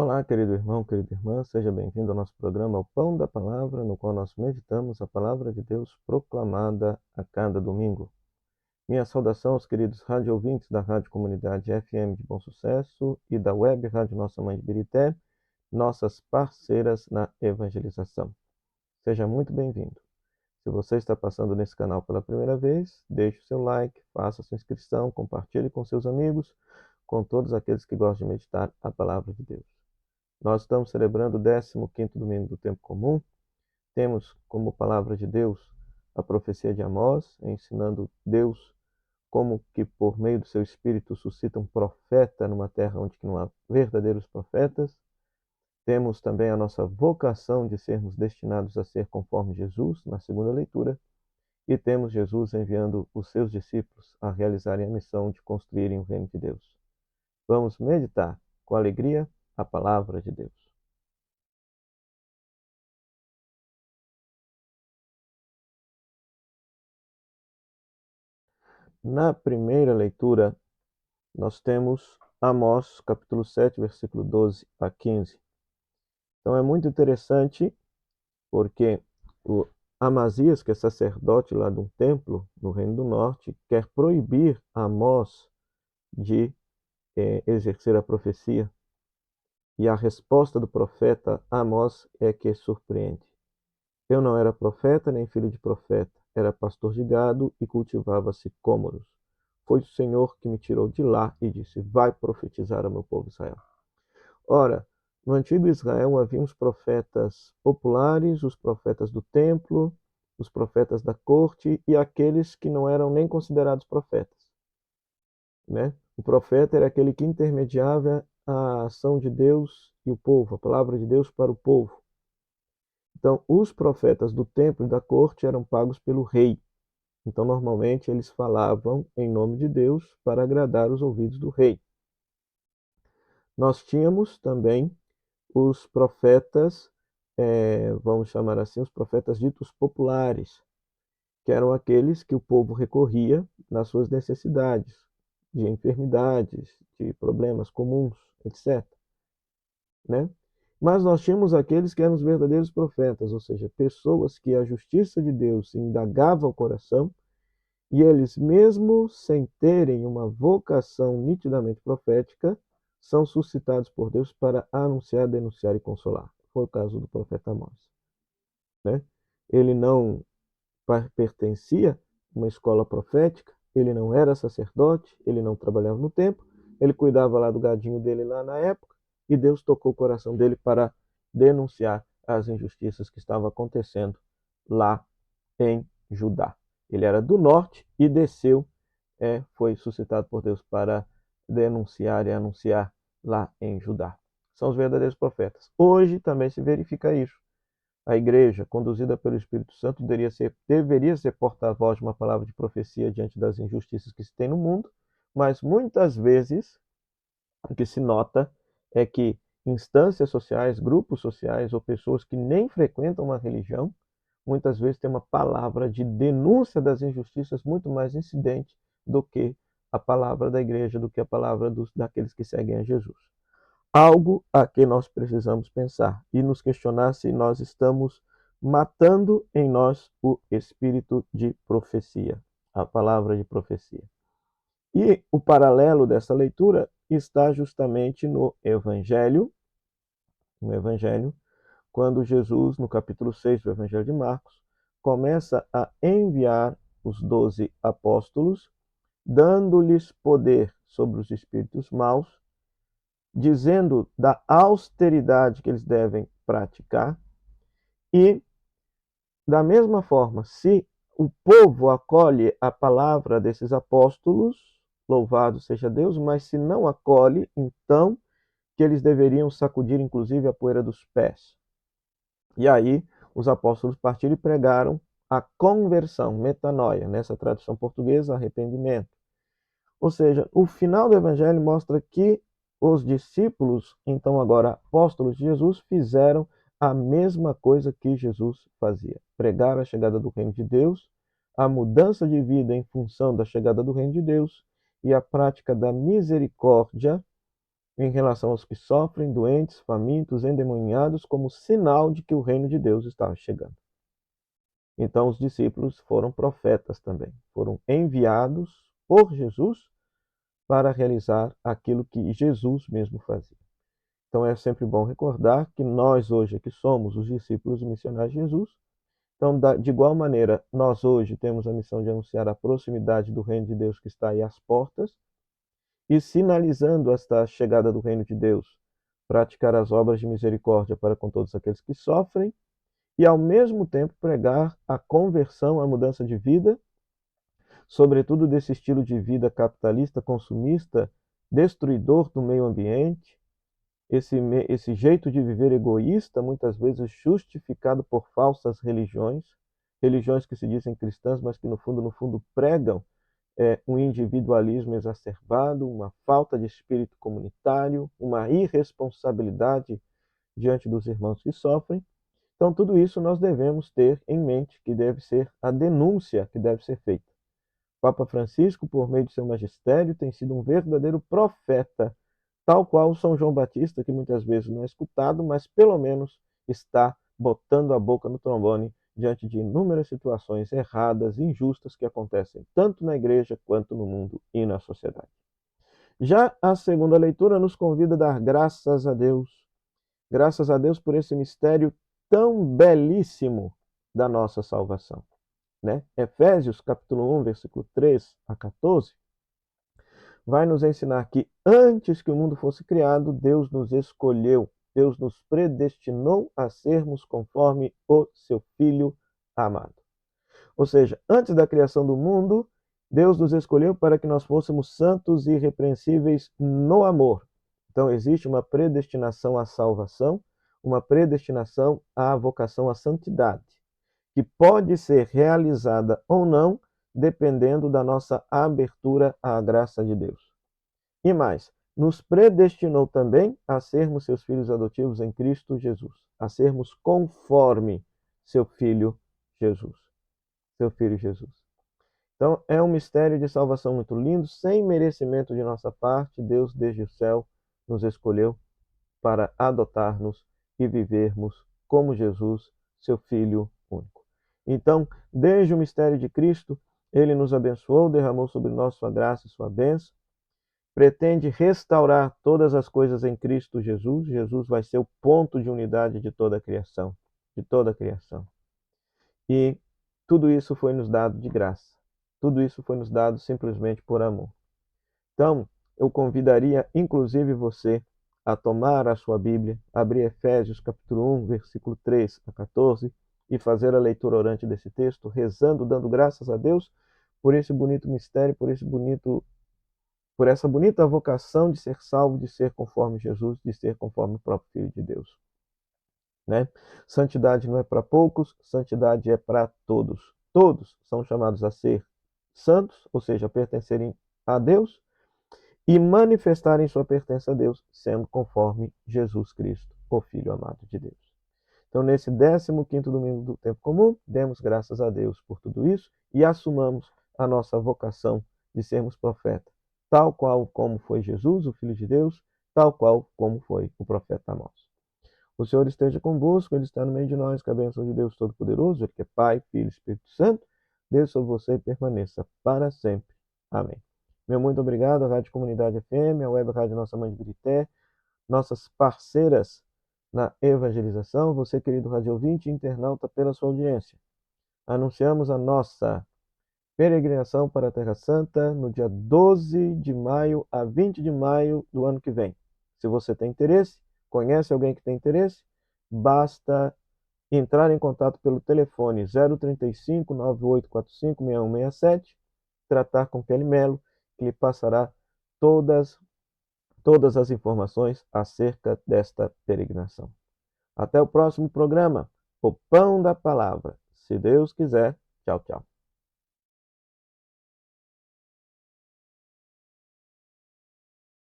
Olá, querido irmão, querida irmã, seja bem-vindo ao nosso programa O Pão da Palavra, no qual nós meditamos a palavra de Deus proclamada a cada domingo. Minha saudação aos queridos rádio ouvintes da Rádio Comunidade FM de Bom Sucesso e da Web Rádio Nossa Mãe de Birité, nossas parceiras na evangelização. Seja muito bem-vindo. Se você está passando nesse canal pela primeira vez, deixe o seu like, faça sua inscrição, compartilhe com seus amigos, com todos aqueles que gostam de meditar a palavra de Deus. Nós estamos celebrando o 15º domingo do tempo comum. Temos como palavra de Deus a profecia de Amós, ensinando Deus como que por meio do seu Espírito suscita um profeta numa terra onde não há verdadeiros profetas. Temos também a nossa vocação de sermos destinados a ser conforme Jesus, na segunda leitura. E temos Jesus enviando os seus discípulos a realizarem a missão de construírem o reino de Deus. Vamos meditar com alegria a palavra de Deus. Na primeira leitura, nós temos Amós, capítulo 7, versículo 12 a 15. Então é muito interessante porque o Amazias, que é sacerdote lá de um templo no Reino do Norte, quer proibir Amós de exercer a profecia. E a resposta do profeta Amós é que surpreende. Eu não era profeta nem filho de profeta, era pastor de gado e cultivava sicômoros. Foi o Senhor que me tirou de lá e disse, vai profetizar ao meu povo Israel. Ora, no antigo Israel havia os profetas populares, os profetas do templo, os profetas da corte e aqueles que não eram nem considerados profetas. Né? O profeta era aquele que intermediava a ação de Deus e o povo, a palavra de Deus para o povo. Então, os profetas do templo e da corte eram pagos pelo rei. Então, normalmente, eles falavam em nome de Deus para agradar os ouvidos do rei. Nós tínhamos também os profetas, vamos chamar assim, os profetas ditos populares, que eram aqueles que o povo recorria nas suas necessidades, de enfermidades, de problemas comuns, etc. Né? Mas nós tínhamos aqueles que eram os verdadeiros profetas, ou seja, pessoas que a justiça de Deus indagava o coração e eles, mesmo sem terem uma vocação nitidamente profética, são suscitados por Deus para anunciar, denunciar e consolar. Foi o caso do profeta Amós. Né? Ele não pertencia a uma escola profética, ele não era sacerdote, ele não trabalhava no templo, ele cuidava lá do gadinho dele lá na época, e Deus tocou o coração dele para denunciar as injustiças que estavam acontecendo lá em Judá. Ele era do norte e desceu, foi suscitado por Deus para denunciar e anunciar lá em Judá. São os verdadeiros profetas. Hoje também se verifica isso. A igreja, conduzida pelo Espírito Santo, deveria ser porta-voz de uma palavra de profecia diante das injustiças que se tem no mundo, mas muitas vezes o que se nota é que instâncias sociais, grupos sociais ou pessoas que nem frequentam uma religião, muitas vezes têm uma palavra de denúncia das injustiças muito mais incidente do que a palavra da igreja, do que a palavra daqueles que seguem a Jesus. Algo a que nós precisamos pensar e nos questionar se nós estamos matando em nós o espírito de profecia, a palavra de profecia. E o paralelo dessa leitura está justamente no Evangelho, quando Jesus, no capítulo 6 do Evangelho de Marcos, começa a enviar os 12 apóstolos, dando-lhes poder sobre os espíritos maus, dizendo da austeridade que eles devem praticar e, da mesma forma, se o povo acolhe a palavra desses apóstolos, louvado seja Deus, mas se não acolhe, então que eles deveriam sacudir inclusive a poeira dos pés. E aí os apóstolos partiram e pregaram a conversão, metanoia, nessa tradução portuguesa, arrependimento. Ou seja, o final do evangelho mostra que os discípulos, então agora apóstolos de Jesus, fizeram a mesma coisa que Jesus fazia. Pregar a chegada do reino de Deus, a mudança de vida em função da chegada do reino de Deus e a prática da misericórdia em relação aos que sofrem, doentes, famintos, endemoniados, como sinal de que o reino de Deus estava chegando. Então, os discípulos foram profetas também, foram enviados por Jesus para realizar aquilo que Jesus mesmo fazia. Então, é sempre bom recordar que nós hoje aqui somos os discípulos e missionários de Jesus. Então, de igual maneira, nós hoje temos a missão de anunciar a proximidade do reino de Deus que está aí às portas e, sinalizando esta chegada do reino de Deus, praticar as obras de misericórdia para com todos aqueles que sofrem e, ao mesmo tempo, pregar a conversão, a mudança de vida, sobretudo desse estilo de vida capitalista, consumista, destruidor do meio ambiente, esse jeito de viver egoísta, muitas vezes justificado por falsas religiões, religiões que se dizem cristãs, mas que no fundo pregam um individualismo exacerbado, uma falta de espírito comunitário, uma irresponsabilidade diante dos irmãos que sofrem. Então, tudo isso nós devemos ter em mente, que deve ser a denúncia que deve ser feita. O Papa Francisco, por meio de seu magistério, tem sido um verdadeiro profeta, tal qual São João Batista, que muitas vezes não é escutado, mas pelo menos está botando a boca no trombone diante de inúmeras situações erradas, injustas que acontecem tanto na igreja quanto no mundo e na sociedade. Já a segunda leitura nos convida a dar graças a Deus por esse mistério tão belíssimo da nossa salvação. Né? Efésios capítulo 1, versículo 3 a 14, vai nos ensinar que antes que o mundo fosse criado, Deus nos escolheu, Deus nos predestinou a sermos conforme o seu Filho amado. Ou seja, antes da criação do mundo, Deus nos escolheu para que nós fôssemos santos e irrepreensíveis no amor. Então, existe uma predestinação à salvação, uma predestinação à vocação à santidade, que pode ser realizada ou não, dependendo da nossa abertura à graça de Deus. E mais, nos predestinou também a sermos seus filhos adotivos em Cristo Jesus, a sermos conforme seu Filho Jesus. Seu Filho Jesus. Então, é um mistério de salvação muito lindo, sem merecimento de nossa parte. Deus, desde o céu, nos escolheu para adotar-nos e vivermos como Jesus, seu Filho único. Então, desde o mistério de Cristo, ele nos abençoou, derramou sobre nós sua graça e sua bênção, pretende restaurar todas as coisas em Cristo Jesus. Jesus vai ser o ponto de unidade de toda a criação, de toda a criação. E tudo isso foi nos dado de graça. Tudo isso foi nos dado simplesmente por amor. Então, eu convidaria, inclusive, você a tomar a sua Bíblia, abrir Efésios capítulo 1, versículo 3 a 14, e fazer a leitura orante desse texto, rezando, dando graças a Deus por esse bonito mistério, por essa bonita vocação de ser salvo, de ser conforme Jesus, de ser conforme o próprio Filho de Deus. Né? Santidade não é para poucos, santidade é para todos. Todos são chamados a ser santos, ou seja, a pertencerem a Deus e manifestarem sua pertença a Deus, sendo conforme Jesus Cristo, o Filho amado de Deus. Então, nesse 15º domingo do tempo comum, demos graças a Deus por tudo isso e assumamos a nossa vocação de sermos profetas, tal qual como foi Jesus, o Filho de Deus, tal qual como foi o profeta Amós. O Senhor esteja convosco, Ele está no meio de nós, que a bênção de Deus Todo-Poderoso, Ele que é Pai, Filho e Espírito Santo, desça sobre você e permaneça para sempre. Amém. Meu muito obrigado à Rádio Comunidade FM, à Web Rádio Nossa Mãe de Birité, nossas parceiras na evangelização, você, querido rádio ouvinte e internauta, pela sua audiência. Anunciamos a nossa peregrinação para a Terra Santa no dia 12 de maio a 20 de maio do ano que vem. Se você tem interesse, conhece alguém que tem interesse, basta entrar em contato pelo telefone 035 9845 6167, tratar com Kelly Melo, que lhe passará todas as informações acerca desta peregrinação. Até o próximo programa, o Pão da Palavra. Se Deus quiser. Tchau, tchau.